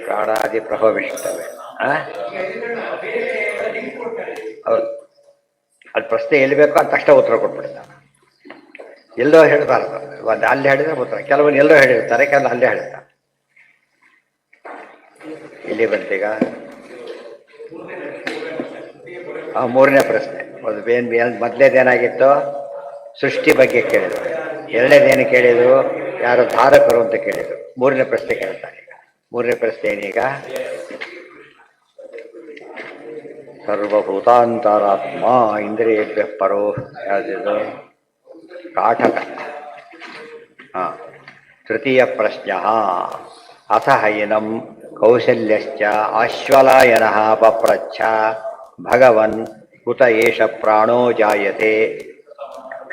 ಪ್ರಾಣಾದಿ ಪ್ರಭವಿಸ್ತವೆ. ಹೌದು, ಅದು ಪ್ರಶ್ನೆ ಎಲ್ಲಿ ಬೇಕೋ ಅದು ತಕ್ಷಣ ಉತ್ತರ ಕೊಟ್ಬಿಡ್ತಾರೆ. ಎಲ್ಲೋ ಹೇಳ್ಬಾರ್ದು, ಒಂದು ಅಲ್ಲಿ ಹೇಳಿದ್ರೆ ಉತ್ತರ. ಕೆಲವೊಂದು ಎಲ್ಲೋ ಹೇಳಿರ್ತಾರೆ, ಕೆಲವು ಅಲ್ಲೇ ಹೇಳ್ತಾರೆ. ಇಲ್ಲಿ ಬಂತೀಗ ಮೂರನೇ ಪ್ರಶ್ನೆ. ಮೊದಲೇದೇನಾಗಿತ್ತು? ಸೃಷ್ಟಿ ಬಗ್ಗೆ ಕೇಳಿದ್ರು. ಎರಡನೇದೇನು ಕೇಳಿದ್ರು? ಯಾರು ಧಾರಕರು ಅಂತ ಕೇಳಿದ್ರು. ಮೂರನೇ ಪ್ರಶ್ನೆ ಕೇಳ್ತಾರೆ. ಮೂರನೇ ಪ್ರಶ್ನೆ ಏನೀಗ? ಸರ್ವಭೂತಾಂತರಾತ್ಮ ಇಂದ್ರಿಯೇಭ್ಯ ಪರೋ ಯಾವುದಿದು? ಕಾಠಕ. ತೃತೀಯ ಪ್ರಶ್ನೆ. ಅಥ ಹೈನಂ ಕೌಶಲ್ಯಶ್ಚ ಆಶ್ವಲಾಯನಃ ಪಪ್ರಚ್ಛ ಭಗವನ್ ಕುತ ಏಷ ಪ್ರಾಣೋ ಜಾಯತೆ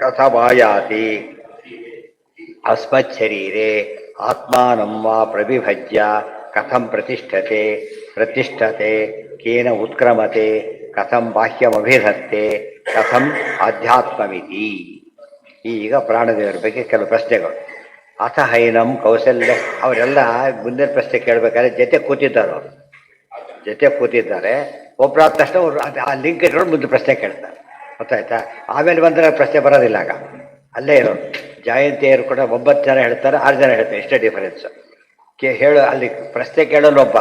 ಕಥಮಾಯಾತಿ ಅಸ್ಮಚ್ಛರೀರೆ ಆತ್ಮಾನಂ ವಾ ಪ್ರವಿಭಜ್ಯ ಕಥಂ ಪ್ರತಿಷ್ಠತೆ ಕೇನ ಉತ್ಕ್ರಮತೆ ಕಥಂ ಬಾಹ್ಯಮಭಿಧತ್ತೆ ಕಥಂ ಆಧ್ಯಾತ್ಮಮಿತಿ. ಈಗ ಪ್ರಾಣದೇವರ ಬಗ್ಗೆ ಕೆಲವು ಪ್ರಶ್ನೆಗಳು. ಅಥ ಹೈನಂ ಕೌಶಲ್ಯ. ಅವರೆಲ್ಲ ಮುಂದಿನ ಪ್ರಶ್ನೆ ಕೇಳಬೇಕಾದ್ರೆ ಜೊತೆ ಕೂತಿದ್ದಾರೆ. ಒಬ್ಬರಾದ ತಕ್ಷಣ ಅವರು ಆ ಲಿಂಕ್ ಇಟ್ಕೊಂಡು ಮುಂದೆ ಪ್ರಶ್ನೆ ಕೇಳ್ತಾರೆ. ಗೊತ್ತಾಯ್ತಾ? ಆಮೇಲೆ ಬಂದರೆ ಪ್ರಶ್ನೆ ಬರೋದಿಲ್ಲ. ಆಗ ಅಲ್ಲೇ ಇರೋದು. ಜಯಂತಿಯರು ಕೂಡ 9 ಜನ ಹೇಳ್ತಾರೆ, 6 ಜನ ಹೇಳ್ತಾರೆ. ಇಷ್ಟೇ ಡಿಫರೆನ್ಸ್. ಅಲ್ಲಿ ಪ್ರಶ್ನೆ ಕೇಳೋರು ಒಬ್ಬ,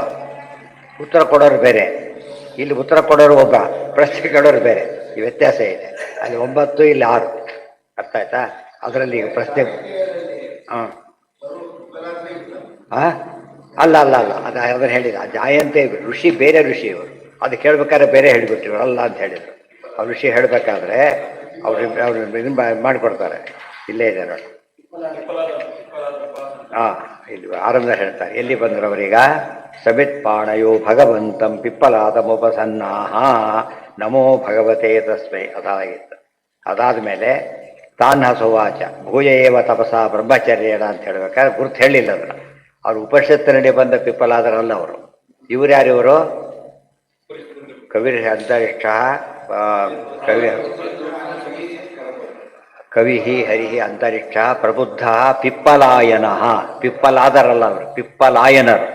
ಉತ್ತರ ಕೊಡೋರು ಬೇರೆ. ಇಲ್ಲಿ ಉತ್ತರ ಕೊಡೋರು ಒಬ್ಬ, ಪ್ರಶ್ನೆ ಕೇಳೋರು ಬೇರೆ. ಈ ವ್ಯತ್ಯಾಸ ಇದೆ. ಅಲ್ಲಿ 9, ಇಲ್ಲಿ 6. ಅರ್ಥ ಆಯ್ತಾ? ಅದರಲ್ಲಿ ಈಗ ಪ್ರಶ್ನೆ ಅಲ್ಲ ಅದು ಅದನ್ನು ಹೇಳಿದ ಜಾಯಂತೆ ಋಷಿ ಬೇರೆ. ಋಷಿ ಇವರು ಅದು ಕೇಳ್ಬೇಕಾದ್ರೆ ಬೇರೆ ಹೇಳಿಬಿಟ್ರು ಅಲ್ಲ ಅಂತ ಹೇಳಿದರು. ಆ ಋಷಿ ಹೇಳಬೇಕಾದ್ರೆ ಅವ್ರು ಇದನ್ನು ಮಾಡಿಕೊಡ್ತಾರೆ. ಇಲ್ಲೇ ಇದೆ ನೋಡಿ. ಇಲ್ಲಿ ಆರಂಭ ಹೇಳ್ತಾರೆ. ಎಲ್ಲಿ ಬಂದರು ಅವರೀಗ? ಸಮಿತ್ ಪಾಣಯೋ ಭಗವಂತಂ ಪಿಪ್ಪಲಾದಮುಪಸನ್ನಾಹ ನಮೋ ಭಗವತೆ ತಸ್ಮೈ. ಅದಾಗಿತ್ತು. ಅದಾದ ಮೇಲೆ ತಾನ್ ಹಸುವಾಚ ಭೂಯೇವ ತಪಸ ಬ್ರಹ್ಮಚರ್ಯಣ ಅಂತ ಹೇಳ್ಬೇಕಾದ್ರೆ ಗುರುತು ಹೇಳಿಲ್ಲ ಅದನ್ನು. ಅವ್ರು ಉಪನಿಷತ್ತಿನಲ್ಲಿ ಬಂದ ಪಿಪ್ಪಲಾದರಲ್ಲ ಅವರು. ಇವ್ರು ಯಾರು? ಇವರು ಕವಿ ಅಂತರಿಕ್ಷ ಕವಿ ಹರಿ ಅಂತರಿಕ್ಷ ಪ್ರಬುದ್ಧ ಪಿಪ್ಪಲಾಯನ. ಪಿಪ್ಪಲಾದರಲ್ಲ ಅವರು, ಪಿಪ್ಪಲಾಯನರು.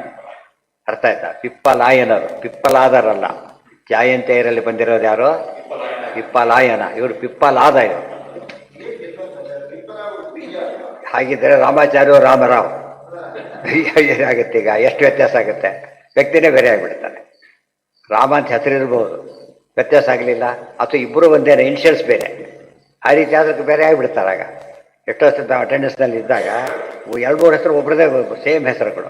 ಅರ್ಥ ಆಯ್ತಾ? ಪಿಪ್ಪಲಾಯನರು, ಪಿಪ್ಪಲಾದರಲ್ಲ. ಜಾಯಂತಿಯರಲ್ಲಿ ಬಂದಿರೋದು ಯಾರು? ಪಿಪ್ಪಲಾಯನ. ಇವರು ಪಿಪ್ಪಲಾದ. ಇವರು ಹಾಗಿದ್ದರೆ ರಾಮಾಚಾರ್ಯ ರಾಮರಾವ್ ಏನಾಗುತ್ತೆ? ಈಗ ಎಷ್ಟು ವ್ಯತ್ಯಾಸ ಆಗುತ್ತೆ? ವ್ಯಕ್ತಿನೇ ಬೇರೆ ಆಗಿಬಿಡ್ತಾನೆ. ರಾಮ ಅಂತ ಹೆಸರಿರ್ಬೋದು, ವ್ಯತ್ಯಾಸ ಆಗಲಿಲ್ಲ. ಅಥವಾ ಇಬ್ಬರು ಒಂದೇನೆ, ಇನ್ಷಿಯಲ್ಸ್ ಬೇರೆ. ಆ ರೀತಿ ಅದಕ್ಕೆ ಬೇರೆ ಆಗಿಬಿಡ್ತಾರೆ. ಆಗ ಎಷ್ಟೋ ನಾವು ಅಟೆಂಡೆನ್ಸ್ನಲ್ಲಿ ಇದ್ದಾಗ 2-3 ಹೆಸರು ಒಬ್ಬರದೇ ಸೇಮ್ ಹೆಸರುಗಳು.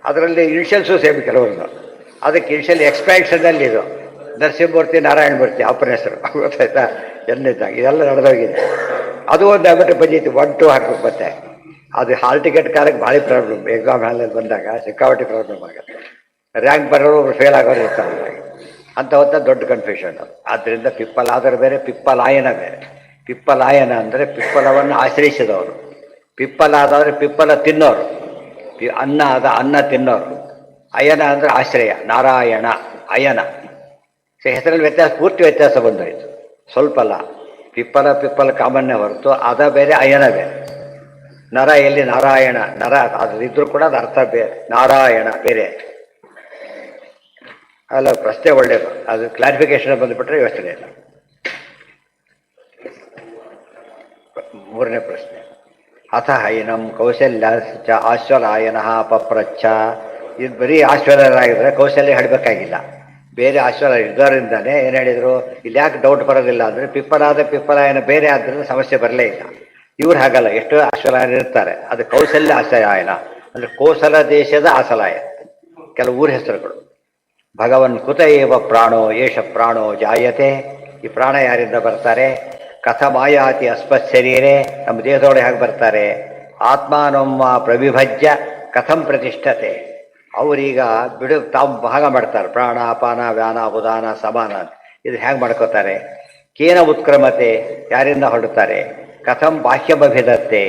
ಅದರಲ್ಲಿ ಇನ್ಷಿಯಲ್ಸು ಸೇಮ್ ಕೆಲವ್ರದ್ದು. ಅದಕ್ಕೆ ಇನ್ಷಿಯಲ್ ಎಕ್ಸ್ಪ್ಯಾನ್ಷನ್ನಲ್ಲಿ ಇದು ನರಸಿಂಹಮೂರ್ತಿ, ನಾರಾಯಣ ಮೂರ್ತಿ ಅಪ್ಪನ ಹೆಸರು. ಗೊತ್ತಾಯ್ತಾ? ಎಲ್ಲಿದ್ದಾಗ ಇದೆಲ್ಲ ನಡೆದೋಗಿದೆ. ಅದು ಒಂದು ಆಗ್ಬಿಟ್ಟು ಬಂದಿತ್ತು 1, 2 ಹಾಕ್ಬೇಕು. ಮತ್ತೆ ಅದು ಹಾಲ್ ಟಿಕೆಟ್ ಕಾಲಕ್ಕೆ ಭಾಳ ಪ್ರಾಬ್ಲಮ್. ಎಕ್ಸಾಮ್ ಹಾಲಲ್ಲಿ ಬಂದಾಗ ಸಿಕ್ಕಾಪಟ್ಟೆ ಪ್ರಾಬ್ಲಮ್ ಆಗುತ್ತೆ. ರ್ಯಾಂಕ್ ಬರೋರು ಒಬ್ರು ಫೇಲ್ ಆಗೋರು ಇರ್ತಾರೆ. ಅಂತ ದೊಡ್ಡ ಕನ್ಫ್ಯೂಷನ್. ಆದ್ದರಿಂದ ಪಿಪ್ಪಲಾದರ ಬೇರೆ, ಪಿಪ್ಪಲಾಯನ ಬೇರೆ. ಪಿಪ್ಪಲಾಯನ ಅಂದರೆ ಪಿಪ್ಪಲವನ್ನು ಆಶ್ರಯಿಸಿದವರು. ಪಿಪ್ಪಲಾದವರು ಪಿಪ್ಪಲ ತಿನ್ನೋರು. ಅನ್ನ ತಿನ್ನೋರು. ಅಯನ ಅಂದರೆ ಆಶ್ರಯ. ನಾರಾಯಣ ಅಯನ. ಹೆಸರಲ್ಲಿ ವ್ಯತ್ಯಾಸ, ಪೂರ್ತಿ ವ್ಯತ್ಯಾಸ ಬಂದೋಯ್ತು. ಸ್ವಲ್ಪ ಅಲ್ಲ. ಪಿಪ್ಪಲ ಕಾಮನ್ನೇ ಹೊರತು ಅದ ಬೇರೆ, ಅಯನ ಬೇರೆ. ನರ ಎಲ್ಲಿ? ನಾರಾಯಣ ನರ. ಅದಿದ್ರೂ ಕೂಡ ಅದು ಅರ್ಥ ಬೇರೆ. ನಾರಾಯಣ ಬೇರೆ ಅಲ್ಲ. ಪ್ರಶ್ನೆ ಒಳ್ಳೆಯದು. ಅದು ಕ್ಲಾರಿಫಿಕೇಶನ್ ಬಂದುಬಿಟ್ರೆ ಯೋಚನೆ ಇಲ್ಲ. ಮೂರನೇ ಪ್ರಶ್ನೆ. ಅಥ ಹೈನಂ ಕೌಶಲ್ಯ ಆಶ್ವಲಾಯನ ಪಪ್ರಚ್ಛ. ಇದು ಬರೀ ಆಶ್ವಲರಾಗಿದ್ರೆ ಕೌಶಲ್ಯ ಹೇಳಬೇಕಾಗಿಲ್ಲ. ಬೇರೆ ಆಶ್ವಲ ಇದ್ದವರಿಂದಾನೆ ಏನು ಹೇಳಿದರು? ಇಲ್ಲಿ ಯಾಕೆ ಡೌಟ್ ಬರೋದಿಲ್ಲ ಅಂದರೆ ಪಿಪ್ಪಲಾಯನ ಬೇರೆ ಆದ್ದರಿಂದ ಸಮಸ್ಯೆ ಬರಲೇ ಇಲ್ಲ. ಇವ್ರು ಹಾಗಲ್ಲ. ಎಷ್ಟು ಆಶ್ವಲಾಯನ ಇರ್ತಾರೆ. ಅದು ಕೌಶಲ್ಯ ಆಶ್ವಲಾಯನ ಅಂದರೆ ಕೋಸಲ ದೇಶದ ಆಸಲಾಯ. ಕೆಲವು ಊರ ಹೆಸರುಗಳು. ಭಗವನ್ ಕುತ ಏವ ಪ್ರಾಣೋ ಏಷ ಪ್ರಾಣೋ ಜಾಯತೆ. ಈ ಪ್ರಾಣ ಯಾರಿಂದ ಬರ್ತಾರೆ? ಕಥಮಾಯಾತಿ ಅಸ್ಮತ್ ಶರೀರೆ. ನಮ್ಮ ದೇಹದೊಳಗೆ ಹೇಗೆ ಬರ್ತಾರೆ? ಆತ್ಮಾನೋಮ್ಮ ಪ್ರವಿಭಜ್ಯ ಕಥಂ ಪ್ರತಿಷ್ಠತೆ. ಅವರೀಗ ತಾವು ಭಾಗ ಮಾಡ್ತಾರೆ. ಪ್ರಾಣ ಅಪಾನ ವ್ಯಾನ ಉದಾನ ಸಮಾನ. ಇದು ಹೇಗೆ ಮಾಡ್ಕೋತಾರೆ? ಕೇನ ಉತ್ಕ್ರಮತೆ. ಯಾರಿಂದ ಹೊರಡ್ತಾರೆ? ಕಥಂ ಬಾಹ್ಯಮಭಿಧತ್ತೆ.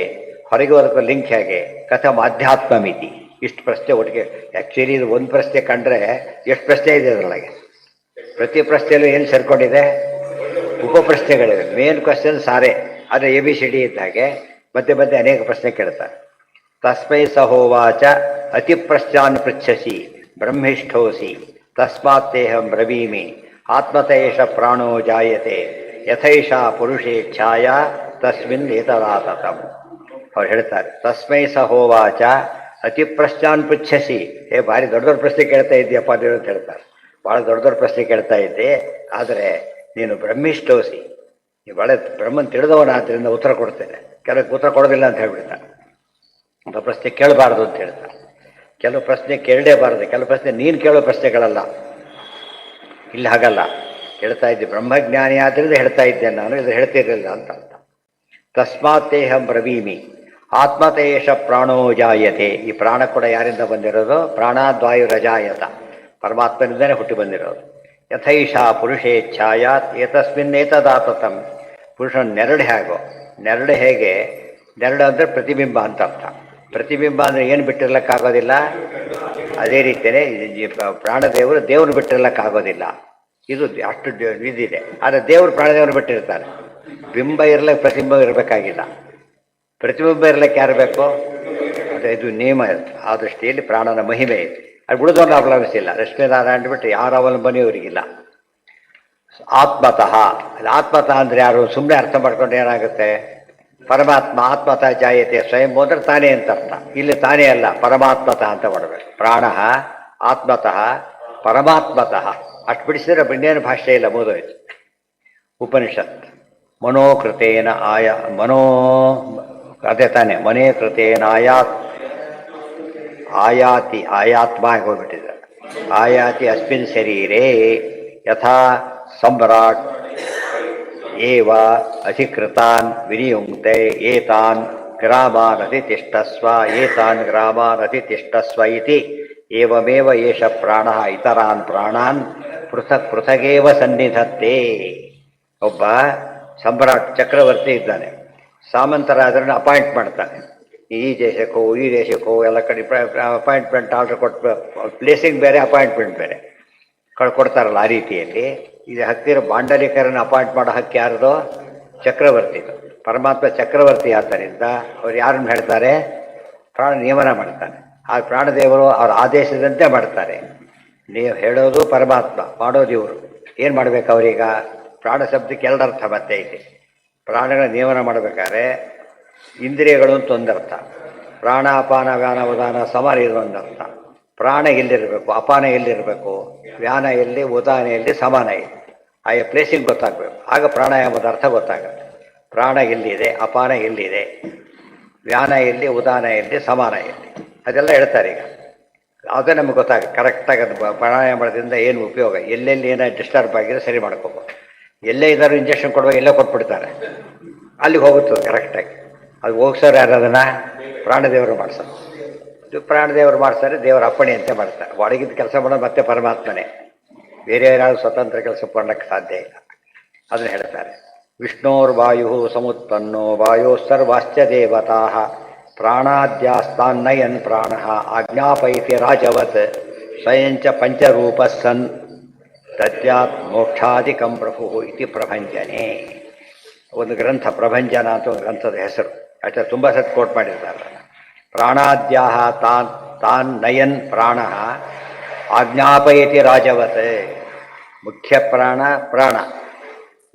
ಹೊರಗೆ ಹೋದಕ್ಕೆ ಲಿಂಕ್ ಹೇಗೆ? ಕಥಂ ಆಧ್ಯಾತ್ಮಮಿತಿ. ಇಷ್ಟು ಪ್ರಶ್ನೆ ಒಟ್ಟಿಗೆ. ಆ್ಯಕ್ಚುಲಿ ಇದು ಒಂದು ಪ್ರಶ್ನೆ ಕಂಡ್ರೆ ಎಷ್ಟು ಪ್ರಶ್ನೆ ಇದೆ ಅದರೊಳಗೆ. ಪ್ರತಿ ಪ್ರಶ್ನೆಯಲ್ಲೂ ಏನು ಸೇರ್ಕೊಂಡಿದೆ? ಉಪಪ್ರಶ್ನೆಗಳಿವೆ. Main question ಸಾರೇ. ಆದರೆ ABCD ಇದ್ದಾಗೆ ಮಧ್ಯೆ ಅನೇಕ ಪ್ರಶ್ನೆ ಕೇಳ್ತಾರೆ. ತಸ್ಮೈ ಸಹೋವಾಚ ಅತಿ ಪ್ರಶ್ನಾನ್ ಪೃಚ್ಛಸಿ ಬ್ರಹ್ಮಿಷ್ಠೋಸಿ ತಸ್ಮಾತ್ತೇಹಂ ಬ್ರವೀಮಿ ಆತ್ಮತೇಷ ಪ್ರಾಣೋ ಜಾಯತೆ ಯಥೈಷಾ ಪುರುಷೇಚ್ಛಾಯ ತಸ್ಮಿನ್ ಏತದಾತತಂ. ಅವ್ರು ಹೇಳ್ತಾರೆ ತಸ್ಮೈ ಸ ಹೋವಾಚ ಅತಿ ಪ್ರಶ್ನಾನ್ ಪೃಚ್ಛಸಿ. ಭಾರಿ ದೊಡ್ಡ ದೊಡ್ಡ ಪ್ರಶ್ನೆ ಕೇಳ್ತಾ ಇದ್ದೀಯಪ್ಪ ಅಂತ ಹೇಳ್ತಾರೆ. ಭಾಳ ದೊಡ್ಡ ದೊಡ್ಡ ಪ್ರಶ್ನೆ ಕೇಳ್ತಾ ಇದ್ದೆ, ಆದರೆ ನೀನು ಬ್ರಹ್ಮಿಷ್ಠೋಸಿ, ನೀವು ಭಾಳ ಬ್ರಹ್ಮನ್ ತಿಳಿದವನಾದ್ರಿಂದ ಉತ್ತರ ಕೊಡ್ತೇನೆ. ಕೆಲವು ಉತ್ತರ ಕೊಡೋದಿಲ್ಲ ಅಂತ ಹೇಳ್ಬಿಡ್ತಾನೆ. ಅಂತ ಪ್ರಶ್ನೆ ಕೇಳಬಾರ್ದು ಅಂತ ಹೇಳ್ತಾರೆ. ಕೆಲವು ಪ್ರಶ್ನೆ ಕೇಳಲೇಬಾರದು, ಕೆಲವು ಪ್ರಶ್ನೆ ನೀನು ಕೇಳೋ ಪ್ರಶ್ನೆಗಳಲ್ಲ. ಇಲ್ಲಿ ಹಾಗಲ್ಲ, ಹೇಳ್ತಾ ಇದ್ದೆ ಬ್ರಹ್ಮಜ್ಞಾನಿ ಆದ್ದರಿಂದ ಹೇಳ್ತಾ ಇದ್ದೇನೆ ನಾನು, ಇದು ಹೇಳ್ತಿರಲಿಲ್ಲ ಅಂತ ಅರ್ಥ. ತಸ್ಮಾತ್ತೇಹಂ ಬ್ರವೀಮಿ ಆತ್ಮತೇಷ ಪ್ರಾಣೋ ಜಾಯತೆ. ಈ ಪ್ರಾಣ ಕೂಡ ಯಾರಿಂದ ಬಂದಿರೋದು? ಪ್ರಾಣಾದ್ವಾಯು ರಜಾಯತ, ಪರಮಾತ್ಮನಿಂದಲೇ ಹುಟ್ಟಿ ಬಂದಿರೋದು. ಯಥೈಷಾ ಪುರುಷೇಚ್ಛಾಯಾತ್ ಏತಸ್ಮಿನ್ನೇತದಾತತಂ. ಪುರುಷನ ನೆರಳು ಹೇಗೋ, ನೆರಳು ಹೇಗೆ, ನೆರಳು ಅಂದರೆ ಪ್ರತಿಬಿಂಬ ಅಂತ ಅರ್ಥ. ಪ್ರತಿಬಿಂಬ ಅಂದರೆ ಏನು ಬಿಟ್ಟಿರ್ಲಿಕ್ಕಾಗೋದಿಲ್ಲ, ಅದೇ ರೀತಿಯೇ ಪ್ರಾಣದೇವರು ದೇವರು ಬಿಟ್ಟಿರ್ಲಿಕ್ಕಾಗೋದಿಲ್ಲ. ಇದು ಅಷ್ಟು ಇದಿದೆ. ಆದರೆ ದೇವರು ಪ್ರಾಣದೇವರು ಬಿಟ್ಟಿರ್ತಾರೆ. ಬಿಂಬ ಇರಲಿಕ್ಕೆ ಪ್ರತಿಬಿಂಬ ಇರಬೇಕಾಗಿಲ್ಲ. ಪ್ರತಿಬಿಂಬ ಇರಲಿಕ್ಕೆ ಯಾರು ಬೇಕು? ಅದು ಇದು ನಿಯಮ. ಆ ದೃಷ್ಟಿಯಲ್ಲಿ ಪ್ರಾಣನ ಮಹಿಮೆ ಇದೆ. ಅದು ಉಳಿದವನ್ನ ಅವಲಂಬಿಸಿಲ್ಲ. ಲಕ್ಷ್ಮೀನಾರಾಯಣ ಬಿಟ್ಟು ಯಾರ ಅವಲಂಬನೆ ಇವರಿಗಿಲ್ಲ. ಆತ್ಮತಃ, ಅಲ್ಲಿ ಆತ್ಮತಃ ಅಂದರೆ ಯಾರು? ಸುಮ್ಮನೆ ಅರ್ಥ ಮಾಡ್ಕೊಂಡು ಏನಾಗುತ್ತೆ? ಪರಮಾತ್ಮ ಆತ್ಮತಃ ಜಾಯತೆ. ಸ್ವಯಂ ಹೋದ್ರೆ ತಾನೇ ಅಂತ ಅರ್ಥ. ಇಲ್ಲಿ ತಾನೇ ಅಲ್ಲ, ಪರಮಾತ್ಮತಃ ಅಂತ ಮಾಡಬೇಕು. ಪ್ರಾಣ ಆತ್ಮತಃ ಪರಮಾತ್ಮತಃ. ಅಷ್ಟು ಬಿಡಿಸಿದ್ರೆ ಇನ್ನೇನು ಭಾಷೆ ಇಲ್ಲ, ಮುಗಿದೋಯ್ತು. ಉಪನಿಷತ್ ಮನೋಕೃತೇನ ಅದೇ ತಾನೆ, ಮನೇ ಕೃತೇನ ಆಯಾತಿ ಆಯಾತ್ಮ ಹೋಗ್ಬಿಟ್ಟಿದೆ. ಆಯಾತಿ ಅಸ್ಮಿನ್ ಶರೀರೇ ಯಥಾ ಸಮ್ರಾಟ್ ಏವ ಅಧಿಕೃತಾನ್ ವಿನಿಯುಂಕ್ತೆ ಏತಾನ್ ಗ್ರಾಮಾನ್ ಅತಿಷ್ಠಸ್ವ ಏತಾನ್ ಗ್ರಾಮಾನ್ ಅತಿಷ್ಠಸ್ವ ಇತಿ ಏವಮೇವ ಏಷ ಪ್ರಾಣ ಇತರಾನ್ ಪ್ರಾಣಾನ್ ಪೃಥಕ್ ಪೃಥಗೇವ ಸನ್ನಿಧತ್ತೆ. ಒಬ್ಬ ಸಮ್ರಾಟ್ ಚಕ್ರವರ್ತಿ ಇದ್ದಾನೆ. ಸಾಮಂತರಾದ್ರನ್ನ ಅಪಾಯಿಂಟ್ ಮಾಡ್ತಾನೆ. ಈ ದೇಶಕ್ಕೋ ಈ ದೇಶಕ್ಕೋ ಎಲ್ಲ ಕಡೆ ಅಪಾಯಿಂಟ್ಮೆಂಟ್ ಆರ್ಡರ್ ಕೊಟ್ಟು, ಪ್ಲೇಸಿಂಗ್ ಬೇರೆ ಅಪಾಯಿಂಟ್ಮೆಂಟ್ ಬೇರೆ ಕೊಡ್ತಾರಲ್ಲ. ಆ ರೀತಿಯಲ್ಲಿ ಇದು ಹತ್ತಿರ ಬಾಂಡಲಿಕರನ್ನು ಅಪಾಯಿಂಟ್ ಮಾಡೋ ಹಕ್ಕು ಯಾರದು? ಚಕ್ರವರ್ತಿದು. ಪರಮಾತ್ಮ ಚಕ್ರವರ್ತಿ ಆದ್ದರಿಂದ ಅವ್ರು ಯಾರನ್ನು ಹೇಳ್ತಾರೆ? ಪ್ರಾಣ ನಿಯಮನ ಮಾಡ್ತಾನೆ. ಆ ಪ್ರಾಣದೇವರು ಅವ್ರ ಆದೇಶದಂತೆ ಮಾಡ್ತಾರೆ. ನೀವು ಹೇಳೋದು ಪರಮಾತ್ಮ, ಮಾಡೋದು ಇವರು. ಏನು ಮಾಡಬೇಕು ಅವರೀಗ? ಪ್ರಾಣ ಶಬ್ದಕ್ಕೆ ಎರಡರ್ಥ ಮತ್ತೆ ಇದೆ. ಪ್ರಾಣಗಳ ನಿಯಮನ ಮಾಡಬೇಕಾದ್ರೆ ಇಂದ್ರಿಯಗಳು ಅಂತ ಒಂದರ್ಥ, ಪ್ರಾಣ ಅಪಾನ ವ್ಯಾನ ಉದಾನ ಸಮಾನ ಇದು ಒಂದರ್ಥ. ಪ್ರಾಣ ಎಲ್ಲಿರಬೇಕು, ಅಪಾನ ಎಲ್ಲಿರಬೇಕು, ವ್ಯಾನ ಎಲ್ಲಿ, ಉದಾನ ಎಲ್ಲಿ, ಸಮಾನ ಎಲ್ಲಿ, ಆಯಾ ಪ್ಲೇಸಿಂಗ್ ಗೊತ್ತಾಗಬೇಕು. ಆಗ ಪ್ರಾಣಾಯಾಮದ ಅರ್ಥ ಗೊತ್ತಾಗುತ್ತೆ. ಪ್ರಾಣ ಎಲ್ಲಿದೆ, ಅಪಾನ ಎಲ್ಲಿದೆ, ವ್ಯಾನ ಎಲ್ಲಿ, ಉದಾನ ಎಲ್ಲಿ, ಸಮಾನ ಎಲ್ಲಿ, ಅದೆಲ್ಲ ಹೇಳ್ತಾರೆ. ಈಗ ಅದೇ ನಮಗೆ ಗೊತ್ತಾಗುತ್ತೆ ಕರೆಕ್ಟಾಗಿ. ಅದು ಪ್ರಾಣಾಯಾಮದಿಂದ ಏನು ಉಪಯೋಗ, ಎಲ್ಲೆಲ್ಲಿ ಏನೋ ಡಿಸ್ಟರ್ಬ್ ಆಗಿದೆ ಸರಿ ಮಾಡ್ಕೋಬೋದು. ಎಲ್ಲೇ ಇದ್ದಾರು ಇಂಜೆಕ್ಷನ್ ಕೊಡುವಾಗ ಎಲ್ಲೇ ಕೊಟ್ಬಿಡ್ತಾರೆ, ಅಲ್ಲಿಗೆ ಹೋಗುತ್ತದೆ ಕರೆಕ್ಟಾಗಿ. ಅದು ಹೋಗ್ಸೋರು ಯಾರು? ಅದನ್ನು ಪ್ರಾಣದೇವರು ಮಾಡ್ಸೋದು. ಇದು ಪ್ರಾಣದೇವರು ಮಾಡ್ತಾರೆ, ದೇವರ ಅಪ್ಪಣೆ ಅಂತ ಮಾಡ್ತಾರೆ. ಒಳಗಿದ್ದ ಕೆಲಸ ಮಾಡೋದು ಮತ್ತೆ ಪರಮಾತ್ಮನೇ, ಬೇರೆ ಯಾರು ಸ್ವತಂತ್ರ ಕೆಲಸ ಮಾಡಲಿಕ್ಕೆ ಸಾಧ್ಯ ಇಲ್ಲ. ಅದನ್ನು ಹೇಳ್ತಾರೆ. ವಿಷ್ಣೋರ್ವಾಯು ಸಮುತ್ಪನ್ನೋ ವಾಯೋ ಸರ್ವಾಶ್ಚ ದೇವತಾ ಪ್ರಾಣಾದ್ಯಾಸ್ತಾನ್ನಯನ್ ಪ್ರಾಣ ಆಜ್ಞಾಪೈತಿ ರಾಜವತ್ ಸ್ವಯಂಚ ಪಂಚರೂಪ ಸನ್ ತದ್ಯಾತ್ ಮೋಕ್ಷಾಧಿಕಂ ಪ್ರಭು ಇತಿ ಪ್ರಭಂಜನೆ. ಒಂದು ಗ್ರಂಥ, ಪ್ರಭಂಜನ ಅಂತ ಒಂದು ಗ್ರಂಥದ ಹೆಸರು. ಆಯ್ತಾ, ತುಂಬ ಸತ್ ಕೋಟ್ ಮಾಡಿರ್ತಾರೆ. ಪ್ರಾಣಾದ್ಯಾಹ ತಾನ್ ನಯನ್ ಪ್ರಾಣ ಆಜ್ಞಾಪಯತಿ ರಾಜವತ್. ಮುಖ್ಯ ಪ್ರಾಣ ಪ್ರಾಣ,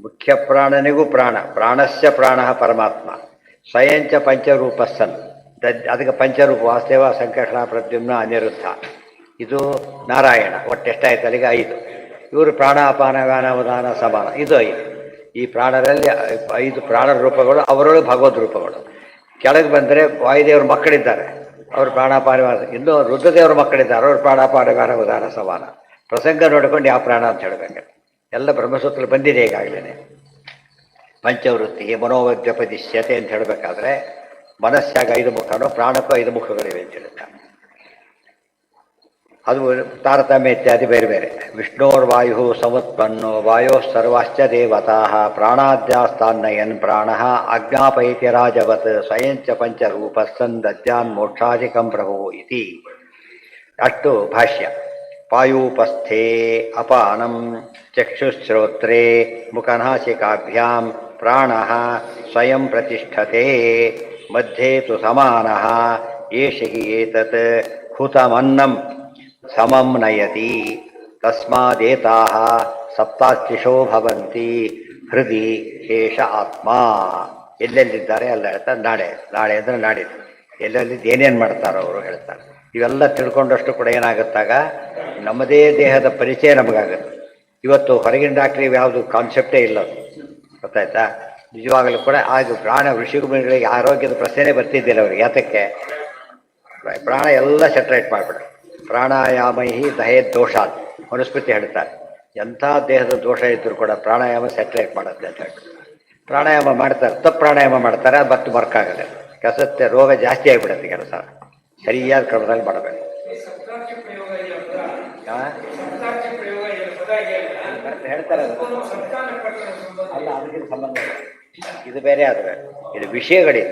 ಮುಖ್ಯ ಪ್ರಾಣನಿಗೂ ಪ್ರಾಣ, ಪ್ರಾಣಸ್ಯ ಪ್ರಾಣ ಪರಮಾತ್ಮ. ಸ್ವಯಂಚ ಪಂಚರೂಪ ಸನ್, ಅದಕ್ಕೆ ಪಂಚರೂಪ ವಾಸ್ತವ ಸಂಕರ್ಷಣ ಪ್ರದ್ಯುಮ್ನ ಅನಿರುದ್ಧ. ಇದು ನಾರಾಯಣ. ಒಟ್ಟೆಷ್ಟಾಯ್ತು ಅಲ್ಲಿಗೆ 5. ಇವರು ಪ್ರಾಣ ಅಪಾನ ವ್ಯಾನ ಉದಾನ ಸಮಾನ, ಇದು 5. ಈ ಪ್ರಾಣರಲ್ಲಿ 5 ಪ್ರಾಣ ರೂಪಗಳು, ಅವರೊಳಗೆ ಭಗವದ್ ರೂಪಗಳು. ಕೆಳಗೆ ಬಂದರೆ ವಾಯುದೇವ್ರ ಮಕ್ಕಳಿದ್ದಾರೆ, ಅವರು ಪ್ರಾಣಾಪಾನ. ಇನ್ನೂ ರುದ್ರದೇವ್ರ ಮಕ್ಕಳಿದ್ದಾರೆ, ಅವರು ಪ್ರಾಣಾಪಾನ ವ್ಯಾನ ಉದಾನ ಸಮಾನ. ಪ್ರಸಂಗ ನೋಡಿಕೊಂಡು ಯಾವ ಪ್ರಾಣ ಅಂತ ಹೇಳಬೇಕು. ಎಲ್ಲ ಬ್ರಹ್ಮಸೂತ್ರ ಬಂದಿದೆ ಈಗಾಗಲೇ. ಪಂಚವೃತ್ತಿಗೆ ಮನೋವದ್ಯಪದಿಶ್ಯತೆ ಅಂತ ಹೇಳಬೇಕಾದ್ರೆ ಮನಸ್ಸಾಗ 5 ಮುಖಗಳು, ಪ್ರಾಣಕ್ಕೂ 5 ಮುಖಗಳಿವೆ ಅಂತ ಹೇಳ್ತಾರೆ. ಅದು ತಾರತಮ್ಯ ಇತ್ಯಾದಿ ಬೇರೆ ಬೇರೆ. ವಿಷ್ಣೋರ್ವಾಯು ಸಮುತ್ಪನ್ನೋ ವಾಯೋ ಸರ್ವಾಶ್ಚ ದೇವತಾ ಪ್ರಾಣಾದ್ಯಾಸ್ತಾನ್ನಯನ್ ಪ್ರಾಣ ಆಜ್ಞಾಪೈತಿ ರಾಜವತ್ ಸ್ವಯಂಚ ಪಂಚರೂಪ ಸನ್ ದದ್ಯಾನ್ ಮೋಕ್ಷಾಧಿಕಂ ಪ್ರಭು ಇತಿ. ಅಷ್ಟು ಭಾಷ್ಯ. ಪಾಯೂಪಸ್ಥೆ ಅಪಾನಂ ಚಕ್ಷುಶ್ರೋತ್ರೇ ಮುಖನಾಸಿಕಾಭ್ಯಾಂ ಪ್ರಾಣ ಸ್ವಯಂ ಪ್ರತಿಷ್ಠತೆ ಮಧ್ಯೆ ತು ಸಮಾನಃ ಏಷ ಹಿ ಏತತ್ ಹುತಮನ್ನಂ ಸಮಂ ನಯತಿ ತಸ್ಮಾದೇತಾಹ ಸಪ್ತಾಶ್ಲಿಷೋ ಭವಂತಿ ಹೃದಯ ಶೇಷ ಆತ್ಮ. ಎಲ್ಲೆಲ್ಲಿದ್ದಾರೆ ಅಲ್ಲ ಹೇಳ್ತಾರೆ. ನಾಳೆ ನಾಳೆ ಅಂದರೆ ನಾಡಿದ್ದು ಎಲ್ಲೆಲ್ಲಿದ್ದು ಏನೇನು ಮಾಡ್ತಾರೋ ಅವರು ಹೇಳ್ತಾರೆ. ಇವೆಲ್ಲ ತಿಳ್ಕೊಂಡಷ್ಟು ಕೂಡ ಏನಾಗುತ್ತಾಗ ನಮ್ಮದೇ ದೇಹದ ಪರಿಚಯ ನಮಗಾಗುತ್ತೆ. ಇವತ್ತು ಹೊರಗಿನ ಡಾಕ್ಟ್ರಿ ಯಾವುದು ಕಾನ್ಸೆಪ್ಟೇ ಇಲ್ಲ, ಗೊತ್ತಾಯ್ತಾ? ನಿಜವಾಗಲೂ ಕೂಡ ಆಗ ಪ್ರಾಣ ಋಷಿಗಳಿಗೆ ಆರೋಗ್ಯದ ಪ್ರಶ್ನೆ ಬರ್ತಿದ್ದಿಲ್ಲ ಅವ್ರಿಗೆ. ಯಾತಕ್ಕೆ? ಪ್ರಾಣ ಎಲ್ಲ ಸೆಟ್ರೇಟ್ ಮಾಡಿಬಿಡ. ಪ್ರಾಣಾಯಾಮೈ ದಹೇ ದೋಷಾತ್ ಮನುಸ್ಮೃತಿ ಹೇಳ್ತಾರೆ. ಎಂಥ ದೇಹದ ದೋಷ ಇದ್ದರೂ ಕೂಡ ಪ್ರಾಣಾಯಾಮ ಸೆಟ್ರೇಟ್ ಮಾಡುತ್ತೆ ಅಂತ ಹೇಳಿ ಪ್ರಾಣಾಯಾಮ ಮಾಡ್ತಾರೆ. ತಪ್ಪು ಪ್ರಾಣಾಯಾಮ ಮಾಡ್ತಾರೆ, ಅದು ಮತ್ತೆ ವರ್ಕ್ ಆಗಲ್ಲ. ಕೆಲಸತ್ತೆ ರೋಗ ಜಾಸ್ತಿ ಆಗಿಬಿಡುತ್ತೆ. ಕೆಲಸ ಸರಿಯಾದ ಕ್ರಮದಲ್ಲಿ ಮಾಡಬೇಕು. ಹೇಳ್ತಾರೆ ಅಲ್ಲ, ಅದಕ್ಕೆ ಸಂಬಂಧ ಇಲ್ಲ. ಇದು ಬೇರೆ, ಅದು ಬೇರೆ. ಇದು ವಿಷಯಗಳಿದೆ.